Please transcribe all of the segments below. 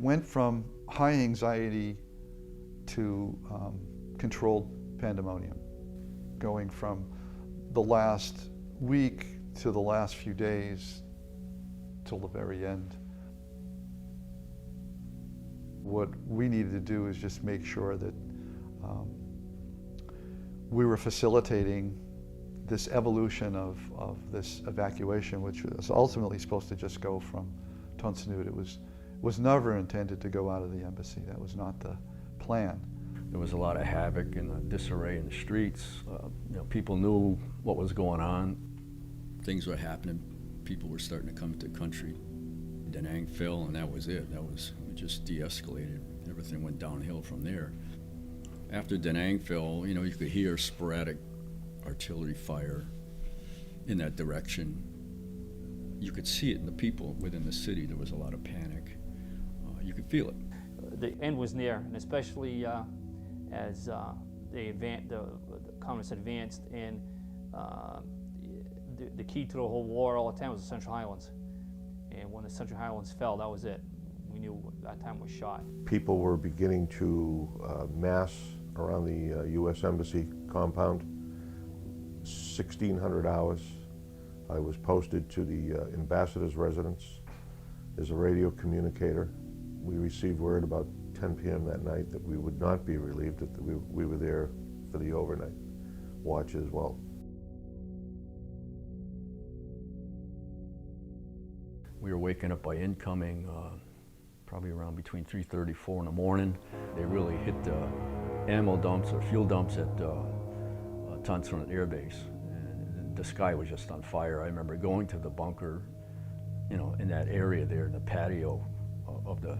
went from high anxiety to controlled pandemonium, going from the last week to the last few days till the very end. What we needed to do is just make sure that we were facilitating this evolution of this evacuation, which was ultimately supposed to just go from Tonsnud. It was never intended to go out of the embassy. That was not the plan. There was a lot of havoc and disarray in the streets. People knew what was going on. Things were happening. People were starting to come to the country. Da Nang fell, and that was it. It just de-escalated. Everything went downhill from there. After Da Nang fell, you could hear sporadic artillery fire in that direction. You could see it in the people within the city. There was a lot of panic. You could feel it. The end was near, and especially as the communists advanced, and the key to the whole war all the time was the Central Highlands. And when the Central Highlands fell, that was it. We knew that time was shot. People were beginning to mass around the U.S. Embassy compound. 1,600 hours. I was posted to the ambassador's residence as a radio communicator. We received word about 10 p.m. that night that we would not be relieved, that we were there for the overnight watch as well. We were waking up by incoming, probably around between 3:30 and 4 in the morning. They really hit the ammo dumps or fuel dumps at Tonsnud Air Base. And the sky was just on fire. I remember going to the bunker, in that area there, in the patio of the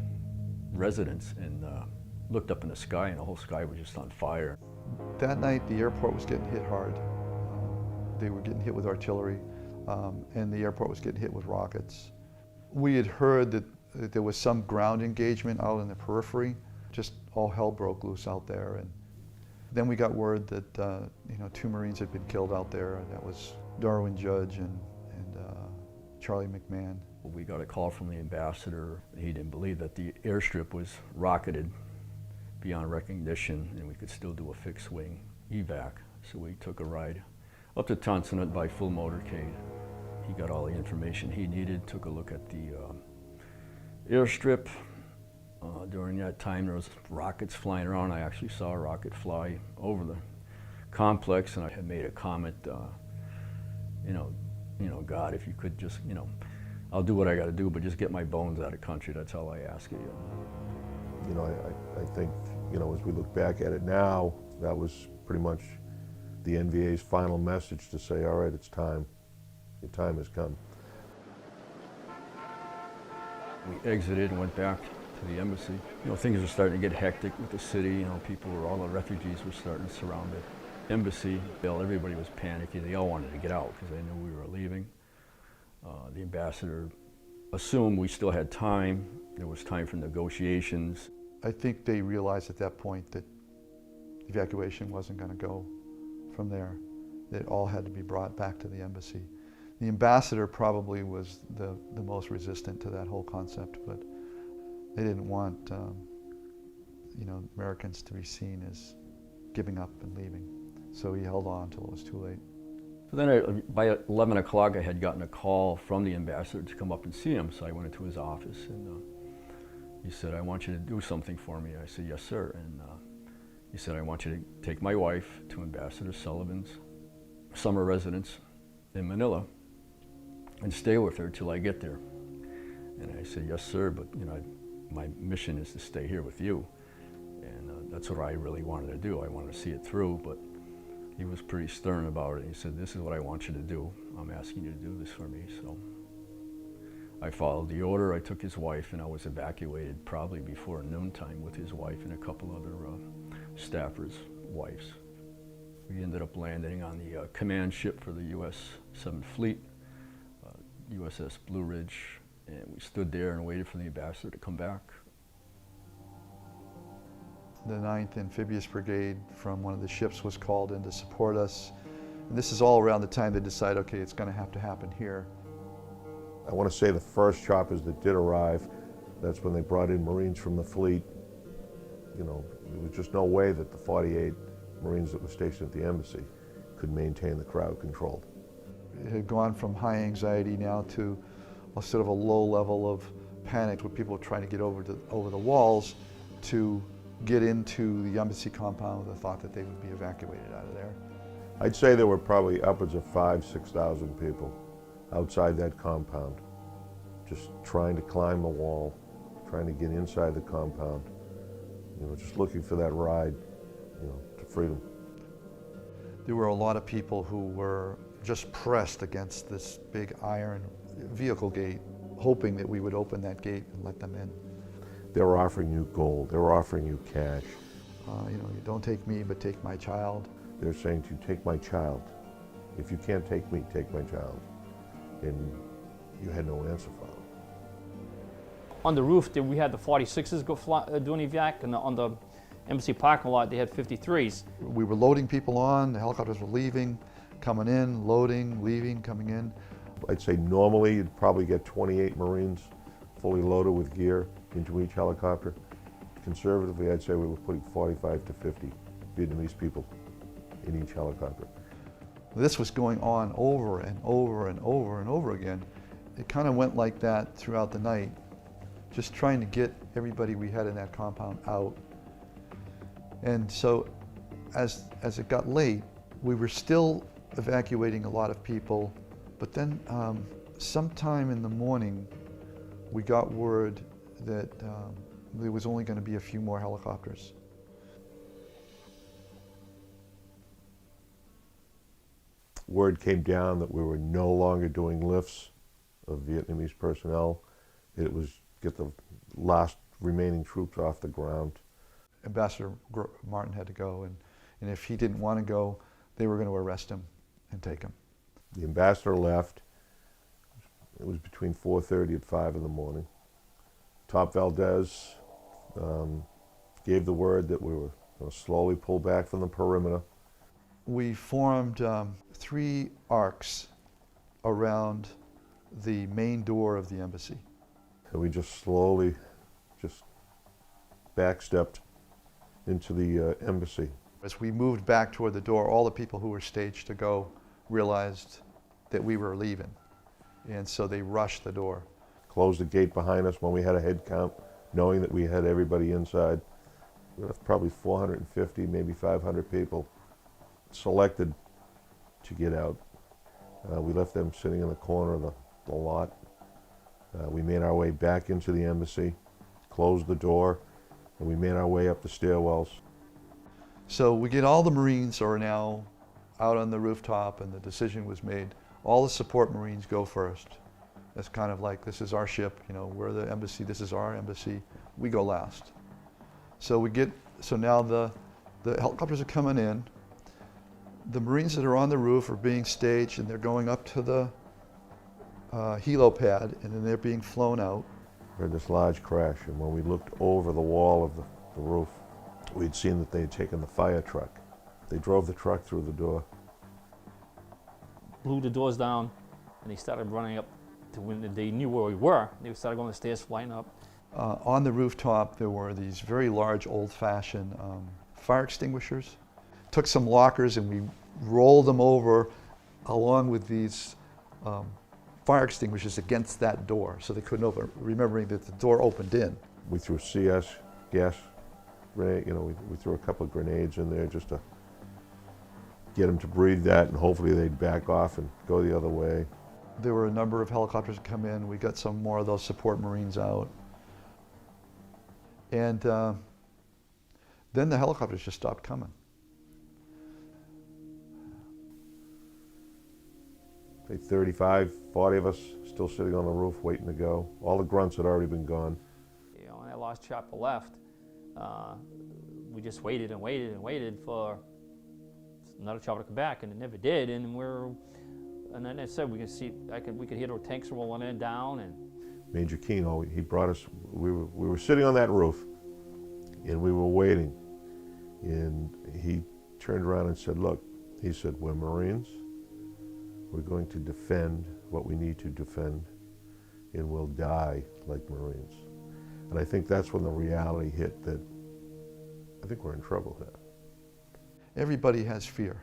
residence, and looked up in the sky, and the whole sky was just on fire. That night, the airport was getting hit hard. They were getting hit with artillery, and the airport was getting hit with rockets. We had heard that there was some ground engagement out in the periphery. Just all hell broke loose out there. And then we got word that 2 Marines had been killed out there, and that was Darwin Judge and Charlie McMahon. We got a call from the ambassador. He didn't believe that the airstrip was rocketed beyond recognition, and we could still do a fixed wing evac. So we took a ride up to Tonsnud by full motorcade. He got all the information he needed, took a look at the airstrip. During that time, there was rockets flying around. I actually saw a rocket fly over the complex, and I had made a comment, God, if you could just, I'll do what I got to do, but just get my bones out of the country. That's all I ask of you. I think, as we look back at it now, that was pretty much the NVA's final message to say, all right, it's time. Your time has come. We exited and went back to the embassy. Things were starting to get hectic with the city. All the refugees were starting to surround the embassy. Everybody was panicking. They all wanted to get out because they knew we were leaving. The ambassador assumed we still had time. There was time for negotiations. I think they realized at that point that evacuation wasn't going to go from there. It all had to be brought back to the embassy. The ambassador probably was the most resistant to that whole concept, but they didn't want Americans to be seen as giving up and leaving. So he held on until it was too late. So then by 11 o'clock, I had gotten a call from the ambassador to come up and see him. So I went into his office, and he said, I want you to do something for me. I said, yes, sir. And he said, I want you to take my wife to Ambassador Sullivan's summer residence in Manila and stay with her till I get there. And I said, yes, sir, but my mission is to stay here with you. And that's what I really wanted to do. I wanted to see it through, but he was pretty stern about it. He said, this is what I want you to do. I'm asking you to do this for me. So I followed the order. I took his wife, and I was evacuated probably before noontime with his wife and a couple other staffers' wives. We ended up landing on the command ship for the U.S. 7th Fleet, USS Blue Ridge, and we stood there and waited for the ambassador to come back. The 9th Amphibious Brigade from one of the ships was called in to support us. And this is all around the time they decide, okay, it's going to happen here. I want to say the first choppers that did arrive That's when they brought in Marines from the fleet. You know, there was just no way that the 48 Marines that were stationed at the embassy could maintain the crowd control. It had gone from high anxiety now to a sort of a low level of panic where people were trying to get over the walls to get into the embassy compound with the thought that they would be evacuated out of there. I'd say there were probably upwards of 5,000 to 6,000 people outside that compound, just trying to climb the wall, trying to get inside the compound, you know, just looking for that ride, you know, to freedom. There were a lot of people who were just pressed against this big iron vehicle gate, hoping that we would open that gate and let them in. They were offering you gold, they were offering you cash. You know, you don't take me, but take my child. They're saying to you, take my child. If you can't take me, take my child. And you had no answer for them. On the roof, we had the 46s go doing evac, and on the embassy parking lot, they had 53s. We were loading people on, the helicopters were leaving, coming in, loading, leaving, coming in. I'd say normally you'd probably get 28 Marines fully loaded with gear into each helicopter. Conservatively, I'd say we were putting 45 to 50 Vietnamese people in each helicopter. This was going on over and over and over and over again. It kind of went like that throughout the night, just trying to get everybody we had in that compound out. And so as it got late, we were still evacuating a lot of people, but then sometime in the morning, we got word that there was only going to be a few more helicopters. Word came down that we were no longer doing lifts of Vietnamese personnel. It was get the last remaining troops off the ground. Ambassador Martin had to go, and if he didn't want to go, they were going to arrest him and take him. The ambassador left. It was between 4:30 and 5 in the morning. Top Valdez gave the word that we were going to slowly pull back from the perimeter. We formed 3 arcs around the main door of the embassy. And we just slowly backstepped into the embassy. As we moved back toward the door, all the people who were staged to go realized that we were leaving. And so they rushed the door. Closed the gate behind us when we had a head count, knowing that we had everybody inside. We left probably 450, maybe 500 people selected to get out. We left them sitting in the corner of the lot. We made our way back into the embassy, closed the door, and we made our way up the stairwells. So we get all the Marines are now out on the rooftop, and the decision was made. All the support Marines go first. It's kind of like, this is our ship, you know, we're the embassy, this is our embassy, we go last. So now the helicopters are coming in. The Marines that are on the roof are being staged, and they're going up to the helipad, and then they're being flown out. We had this large crash, and when we looked over the wall of the roof, we'd seen that they had taken the fire truck. They drove the truck through the door. Blew the doors down, and they started running up to when they knew where we were. They started going the stairs, flying up. On the rooftop, there were these very large, old-fashioned fire extinguishers. Took some lockers, and we rolled them over along with these fire extinguishers against that door, so they couldn't open, remembering that the door opened in. We threw CS, gas grenade, you know, we threw a couple of grenades in there just to get them to breathe that, and hopefully they'd back off and go the other way. There were a number of helicopters that come in. We got some more of those support Marines out. And then the helicopters just stopped coming. Say 35, 40 of us still sitting on the roof waiting to go. All the grunts had already been gone. You know, when that last chopper left, we just waited and waited and waited for another chopper to come back, and it never did. And then I said we could see, we could hear the tanks rolling in down. And Major Keno, he brought us. We were sitting on that roof, and we were waiting. And he turned around and said, "Look," he said, "we're Marines. We're going to defend what we need to defend, and we'll die like Marines." And I think that's when the reality hit that I think we're in trouble here. Everybody has fear.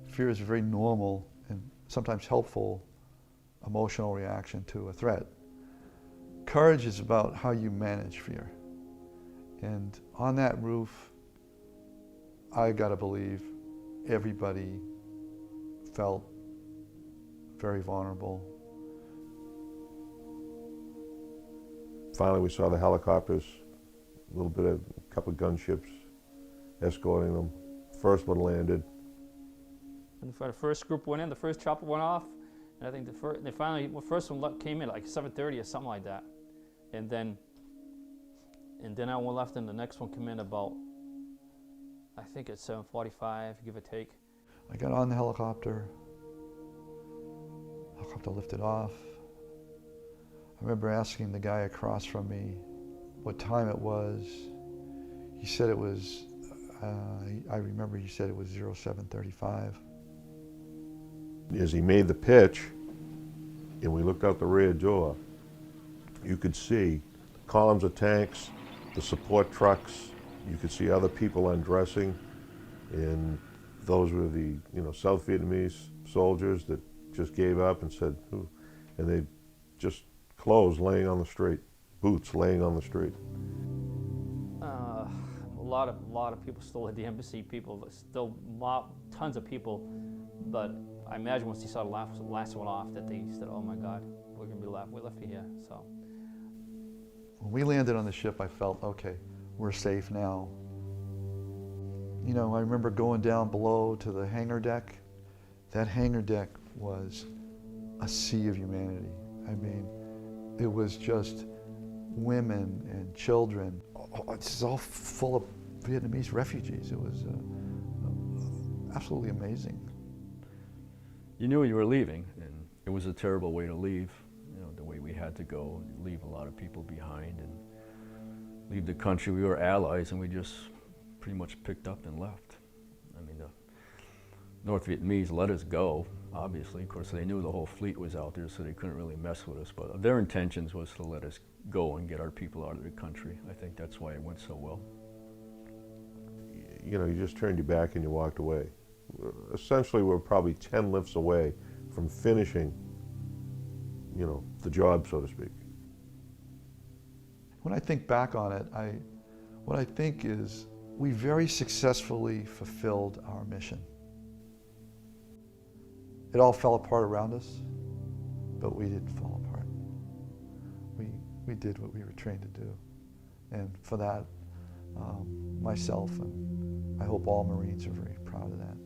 Fear is a very normal and sometimes helpful emotional reaction to a threat. Courage is about how you manage fear. And on that roof, I gotta believe everybody felt very vulnerable. Finally, we saw the helicopters, a couple of gunships escorting them. First one landed. And the first group went in, the first chopper went off, and I think the first one came in like 7:30 or something like that. And then that one left, and the next one came in about, I think it's 7:45, give or take. I got on the helicopter. Helicopter lifted off. I remember asking the guy across from me what time it was. He said it was, I remember he said it was 07:35. As he made the pitch, and we looked out the rear door, you could see columns of tanks, the support trucks, you could see other people undressing, and those were the South Vietnamese soldiers that just gave up and said, "Ooh," and they just clothes laying on the street, boots laying on the street. A lot of people still at the embassy. People still tons of people, but I imagine once they saw the last one off, that they said, "Oh my God, we're gonna be left. We're left here." So when we landed on the ship, I felt, okay, we're safe now. I remember going down below to the hangar deck. That hangar deck was a sea of humanity. I mean, it was just women and children. It's all full of Vietnamese refugees. It was absolutely amazing. You knew you were leaving, and it was a terrible way to leave, the way we had to go, leave a lot of people behind and leave the country. We were allies, and we just pretty much picked up and left. I mean, the North Vietnamese let us go, obviously. Of course, they knew the whole fleet was out there, so they couldn't really mess with us, but their intentions was to let us go and get our people out of the country. I think that's why it went so well. You just turned your back and you walked away. Essentially, we're probably 10 lifts away from finishing, the job, so to speak. When I think back on it, what I think is we very successfully fulfilled our mission. It all fell apart around us, but we didn't fall apart. We did what we were trained to do. And for that, myself and I hope all Marines are very proud of that.